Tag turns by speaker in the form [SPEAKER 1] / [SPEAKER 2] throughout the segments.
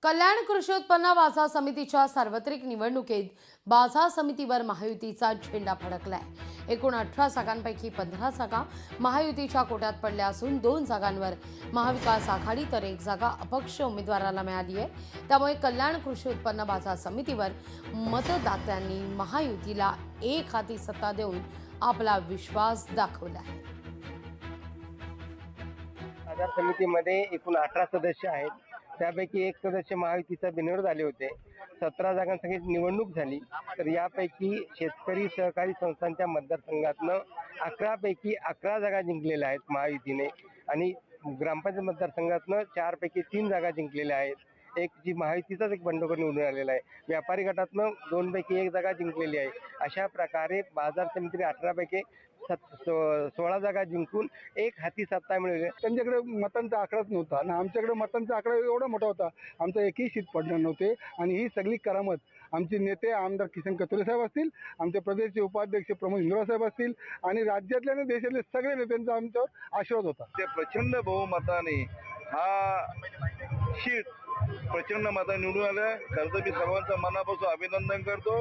[SPEAKER 1] कल्याण कृषी उत्पन्न बाजार समितीच्या सार्वत्रिक निवडणुकीत बाजार समितीवर महायुतीचा झेंडा फडकलाय। एकूण 18 जागांपैकी 15 जागा महायुतीच्या कोट्यात पडल्या असून 2 जागांवर महाविकास आघाडी तर 1 जागा अपक्ष उमेदवाराला मिळाली आहे। त्यामुळे कल्याण कृषी उत्पन्न बाजार समितीवर मतदात्यांनी महायुतीला एक हाती सत्ता देऊन आपला विश्वास दाखवला आहे।
[SPEAKER 2] बाजार समितीमध्ये एकूण 18 सदस्य आहेत। त्यापैकी एक सदस्य महायुतीचा बिनविरोध आले होते। 17 जागांसाठी निवडणूक झाली, तर यापैकी शेतकरी सहकारी संस्थांच्या मतदारसंघातनं 11 पैकी 11 जागा जिंकलेल्या आहेत महायुतीने आणि ग्रामपंचायत मतदारसंघातनं 4 पैकी 3 जागा जिंकलेल्या आहेत। एक जी महायुतीचाच एक बंडखोर निवडून आलेला आहे। व्यापारी गटातनं 2 पैकी 1 जागा जिंकलेली आहे। अशा प्रकारे बाजार समितीने 18 पैकी 16 जागा जिंकून एक हाती सत्ता मिळवली।
[SPEAKER 3] त्यांच्याकडे मतांचा आकडाच नव्हता आणि आमच्याकडे मतांचा आकडा एवढा मोठा होता, आमचं एकही शीट पडणार नव्हते। आणि ही सगळी करामत आमचे नेते आमदार किसन कथोरे साहेब असतील, आमचे प्रदेशचे उपाध्यक्ष प्रमोद हिंगोराव साहेब असतील आणि राज्यातल्या आणि देशातल्या सगळ्या नेत्यांचा आमच्यावर आशीर्वाद होता।
[SPEAKER 4] ते प्रचंड बहुमताने हा शीट प्रचंड मताने निवडून आलं। खरं तर मी सर्वांचं मनापासून अभिनंदन करतो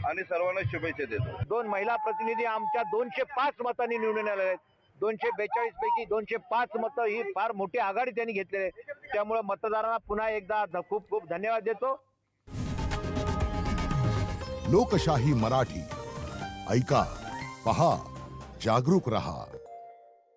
[SPEAKER 4] आणि सर्वांना शुभेच्छा देतो।
[SPEAKER 5] 2 महिला प्रतिनिधी आमच्या 205 मतांनी निवडून आले आहेत। 242 पैकी 205 मतं ही फार मोठी आघाडी त्यांनी घेतलेली आहे। त्यामुळे मतदारांना पुन्हा एकदा खूप खूप धन्यवाद देतो।
[SPEAKER 6] लोकशाही मराठी ऐका, पहा, जागरूक रहा।